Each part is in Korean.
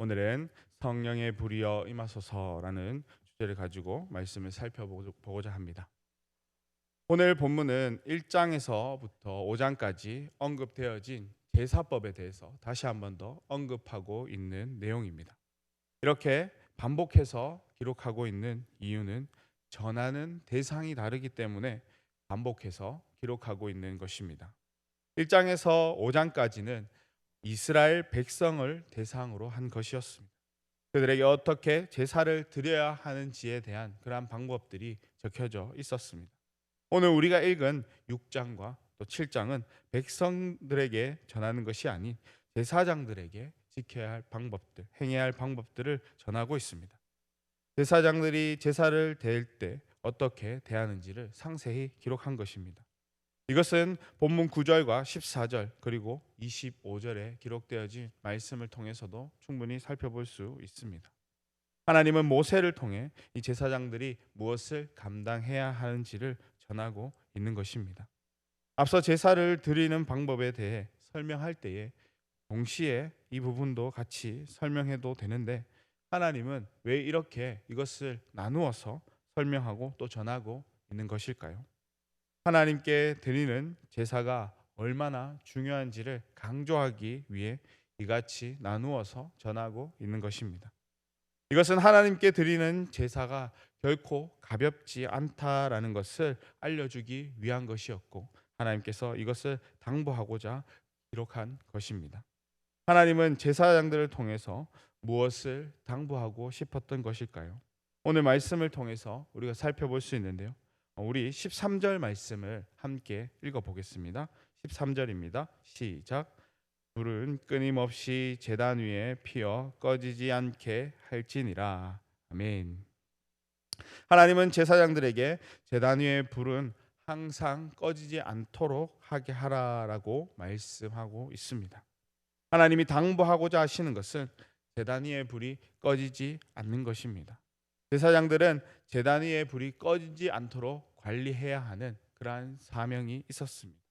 오늘은 성령의 불이여 임하소서라는 주제를 가지고 말씀을 살펴보고자 합니다. 오늘 본문은 1장에서부터 5장까지 언급되어진 제사법에 대해서 다시 한 번 더 언급하고 있는 내용입니다. 이렇게 반복해서 기록하고 있는 이유는 전하는 대상이 다르기 때문에 반복해서 기록하고 있는 것입니다. 1장에서 5장까지는 이스라엘 백성을 대상으로 한 것이었습니다. 그들에게 어떻게 제사를 드려야 하는지에 대한 그러한 방법들이 적혀져 있었습니다. 오늘 우리가 읽은 6장과 또 7장은 백성들에게 전하는 것이 아닌 제사장들에게 지켜야 할 방법들, 행해야 할 방법들을 전하고 있습니다. 제사장들이 제사를 드릴 때 어떻게 대하는지를 상세히 기록한 것입니다. 이것은 본문 9절과 14절 그리고 25절에 기록되어진 말씀을 통해서도 충분히 살펴볼 수 있습니다. 하나님은 모세를 통해 이 제사장들이 무엇을 감당해야 하는지를 전하고 있는 것입니다. 앞서 제사를 드리는 방법에 대해 설명할 때에 동시에 이 부분도 같이 설명해도 되는데 하나님은 왜 이렇게 이것을 나누어서 설명하고 또 전하고 있는 것일까요? 하나님께 드리는 제사가 얼마나 중요한지를 강조하기 위해 이같이 나누어서 전하고 있는 것입니다. 이것은 하나님께 드리는 제사가 결코 가볍지 않다라는 것을 알려주기 위한 것이었고 하나님께서 이것을 당부하고자 기록한 것입니다. 하나님은 제사장들을 통해서 무엇을 당부하고 싶었던 것일까요? 오늘 말씀을 통해서 우리가 살펴볼 수 있는데요. 우리 13절 말씀을 함께 읽어보겠습니다. 13절입니다. 시작. 불은 끊임없이 제단 위에 피어 꺼지지 않게 할지니라. 아멘. 하나님은 제사장들에게 제단 위의 불은 항상 꺼지지 않도록 하게 하라라고 말씀하고 있습니다. 하나님이 당부하고자 하시는 것은 제단 위의 불이 꺼지지 않는 것입니다. 제사장들은 제단 위의 불이 꺼지지 않도록 관리해야 하는 그러한 사명이 있었습니다.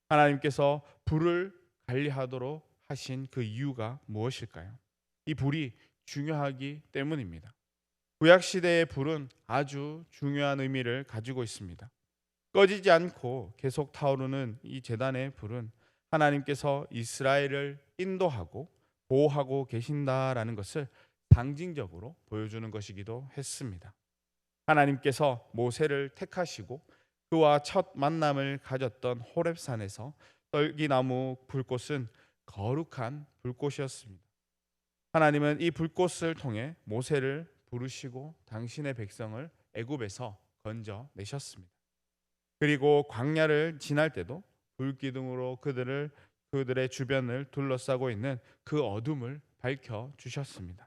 하나님께서 불을 관리하도록 하신 그 이유가 무엇일까요? 이 불이 중요하기 때문입니다. 구약 시대의 불은 아주 중요한 의미를 가지고 있습니다. 꺼지지 않고 계속 타오르는 이 제단의 불은 하나님께서 이스라엘을 인도하고 보호하고 계신다라는 것을 상징적으로 보여주는 것이기도 했습니다. 하나님께서 모세를 택하시고 그와 첫 만남을 가졌던 호렙산에서 떨기나무 불꽃은 거룩한 불꽃이었습니다. 하나님은 이 불꽃을 통해 모세를 부르시고 당신의 백성을 애굽에서 건져내셨습니다. 그리고 광야를 지날 때도 불기둥으로 그들의 주변을 둘러싸고 있는 그 어둠을 밝혀 주셨습니다.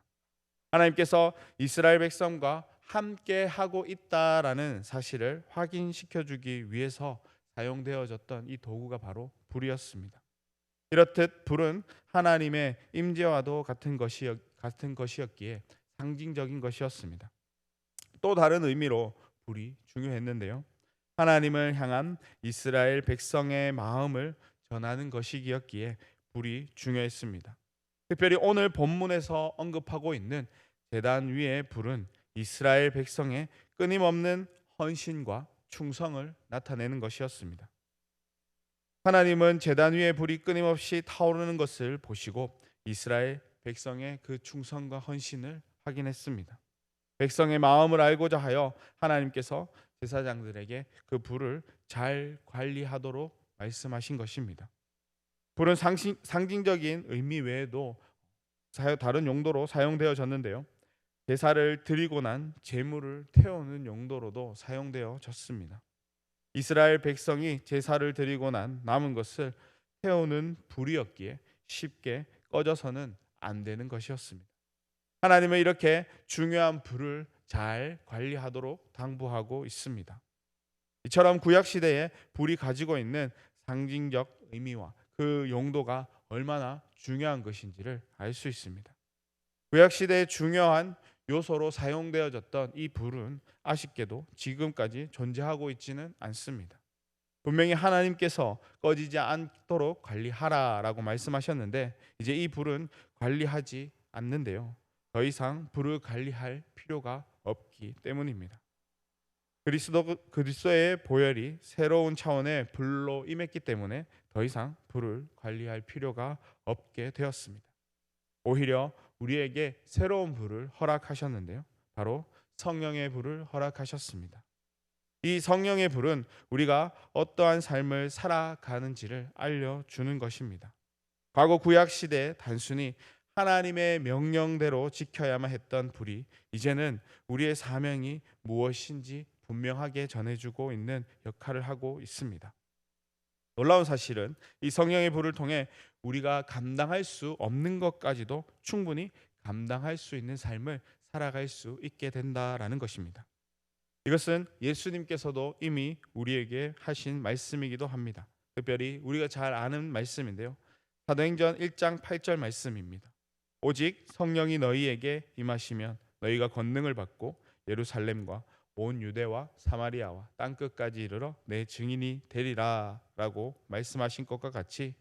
하나님께서 이스라엘 백성과 함께 하고 있다라는 사실을 확인시켜 주기 위해서 사용되어졌던 이 도구가 바로 불이었습니다. 이렇듯 불은 하나님의 임재와도 같은 것이었기에 상징적인 것이었습니다. 또 다른 의미로 불이 중요했는데요. 하나님을 향한 이스라엘 백성의 마음을 전하는 것이기에 불이 중요했습니다. 특별히 오늘 본문에서 언급하고 있는 제단 위의 불은 이스라엘 백성의 끊임없는 헌신과 충성을 나타내는 것이었습니다. 하나님은 제단 위의 불이 끊임없이 타오르는 것을 보시고 이스라엘 백성의 그 충성과 헌신을 확인했습니다. 백성의 마음을 알고자 하여 하나님께서 제사장들에게 그 불을 잘 관리하도록 말씀하신 것입니다. 불은 상징적인 의미 외에도 다른 용도로 사용되어졌는데요. 제사를 드리고 난 제물을 태우는 용도로도 사용되어졌습니다. 이스라엘 백성이 제사를 드리고 난 남은 것을 태우는 불이었기에 쉽게 꺼져서는 안 되는 것이었습니다. 하나님은 이렇게 중요한 불을 잘 관리하도록 당부하고 있습니다. 이처럼 구약 시대에 불이 가지고 있는 상징적 의미와 그 용도가 얼마나 중요한 것인지를 알 수 있습니다. 구약 시대의 중요한 요소로 사용되어졌던 이 불은 아쉽게도 지금까지 존재하고 있지는 않습니다. 분명히 하나님께서 꺼지지 않도록 관리하라라고 말씀하셨는데 이제 이 불은 관리하지 않는데요. 더 이상 불을 관리할 필요가 없기 때문입니다. 그리스도의 보혈이 새로운 차원의 불로 임했기 때문에 더 이상 불을 관리할 필요가 없게 되었습니다. 오히려 우리에게 새로운 불을 허락하셨는데요. 바로 성령의 불을 허락하셨습니다. 이 성령의 불은 우리가 어떠한 삶을 살아가는지를 알려주는 것입니다. 과거 구약 시대에 단순히 하나님의 명령대로 지켜야만 했던 불이 이제는 우리의 사명이 무엇인지 분명하게 전해주고 있는 역할을 하고 있습니다. 놀라운 사실은 이 성령의 불을 통해 우리가 감당할 수 없는 것까지도 충분히 감당할 수 있는 삶을 살아갈 수 있게 된다라는 것입니다. 이것은 예수님께서도 이미 우리에게 하신 말씀이기도 합니다. 특별히 우리가 잘 아는 말씀인데요. 사도행전 1장 8절 말씀입니다. 오직 성령이 너희에게 임하시면 너희가 권능을 받고 예루살렘과 온 유대와 사마리아와 땅끝까지 이르러 내 증인이 되리라 라고 말씀하신 것과 같이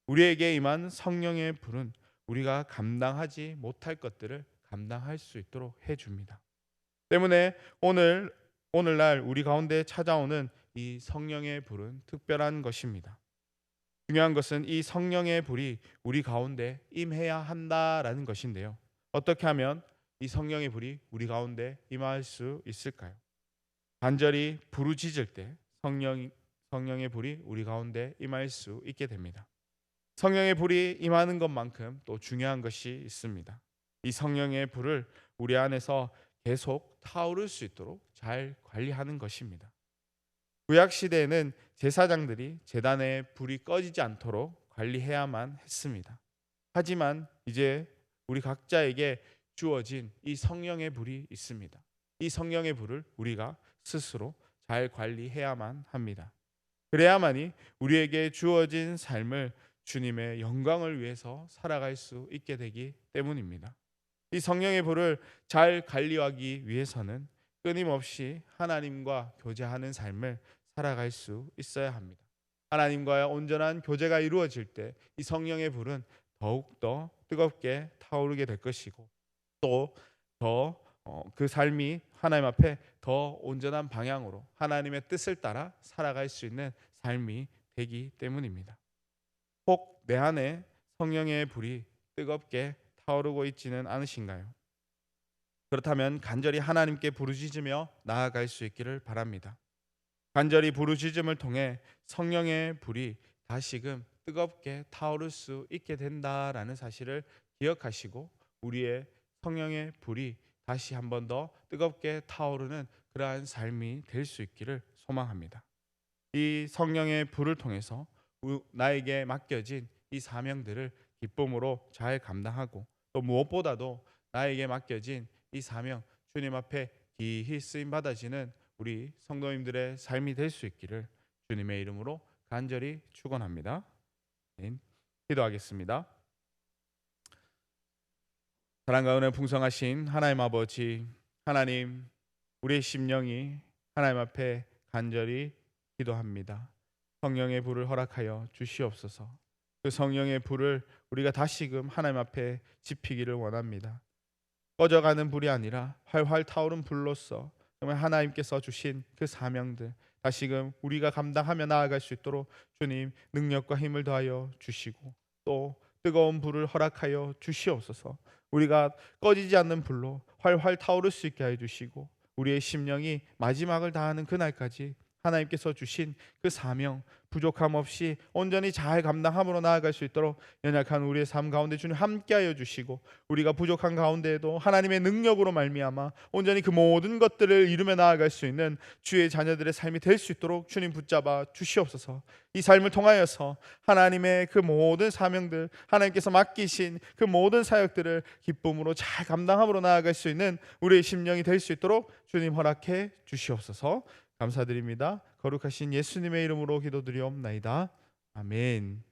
우리에게 임한 성령의 불은 우리가 감당하지 못할 것들을 감당할 수 있도록 해줍니다. 때문에 오늘날 우리 가운데 찾아오는 이 성령의 불은 특별한 것입니다. 중요한 것은 이 성령의 불이 우리 가운데 임해야 한다라는 것인데요. 어떻게 하면 이 성령의 불이 우리 가운데 임할 수 있을까요? 간절히 부르짖을 때 성령의 불이 우리 가운데 임할 수 있게 됩니다. 성령의 불이 임하는 것만큼 또 중요한 것이 있습니다. 이 성령의 불을 우리 안에서 계속 타오를 수 있도록 잘 관리하는 것입니다. 구약 시대에는 제사장들이 제단에 불이 꺼지지 않도록 관리해야만 했습니다. 하지만 이제 우리 각자에게 주어진 이 성령의 불이 있습니다. 이 성령의 불을 우리가 스스로 잘 관리해야만 합니다. 그래야만이 우리에게 주어진 삶을 주님의 영광을 위해서 살아갈 수 있게 되기 때문입니다. 이 성령의 불을 잘 관리하기 위해서는 끊임없이 하나님과 교제하는 삶을 살아갈 수 있어야 합니다. 하나님과의 온전한 교제가 이루어질 때 이 성령의 불은 더욱더 뜨겁게 타오르게 될 것이고 또 더 그 삶이 하나님 앞에 더 온전한 방향으로 하나님의 뜻을 따라 살아갈 수 있는 삶이 되기 때문입니다. 혹 내 안에 성령의 불이 뜨겁게 타오르고 있지는 않으신가요? 그렇다면 간절히 하나님께 부르짖으며 나아갈 수 있기를 바랍니다. 간절히 부르짖음을 통해 성령의 불이 다시금 뜨겁게 타오를 수 있게 된다라는 사실을 기억하시고 우리의 성령의 불이 다시 한 번 더 뜨겁게 타오르는 그러한 삶이 될 수 있기를 소망합니다. 이 성령의 불을 통해서 나에게 맡겨진 이 사명들을 기쁨으로 잘 감당하고 또 무엇보다도 나에게 맡겨진 이 사명 주님 앞에 기히 쓰임 받아지는 우리 성도님들의 삶이 될 수 있기를 주님의 이름으로 간절히 축원합니다. 기도하겠습니다. 사랑과 은혜 풍성하신 하나님 아버지, 하나님, 우리의 심령이 하나님 앞에 간절히 기도합니다. 성령의 불을 허락하여 주시옵소서. 그 성령의 불을 우리가 다시금 하나님 앞에 지피기를 원합니다. 꺼져가는 불이 아니라 활활 타오른 불로서 정말 하나님께서 주신 그 사명들 다시금 우리가 감당하며 나아갈 수 있도록 주님 능력과 힘을 더하여 주시고 또 뜨거운 불을 허락하여 주시옵소서. 우리가 꺼지지 않는 불로 활활 타오를 수 있게 해 주시고 우리의 심령이 마지막을 다하는 그날까지 하나님께서 주신 그 사명 부족함 없이 온전히 잘 감당함으로 나아갈 수 있도록 연약한 우리의 삶 가운데 주님 함께하여 주시고 우리가 부족한 가운데에도 하나님의 능력으로 말미암아 온전히 그 모든 것들을 이루며 나아갈 수 있는 주의 자녀들의 삶이 될 수 있도록 주님 붙잡아 주시옵소서. 이 삶을 통하여서 하나님의 그 모든 사명들 하나님께서 맡기신 그 모든 사역들을 기쁨으로 잘 감당함으로 나아갈 수 있는 우리의 심령이 될 수 있도록 주님 허락해 주시옵소서. 감사드립니다. 거룩하신 예수님의 이름으로 기도드리옵나이다. 아멘.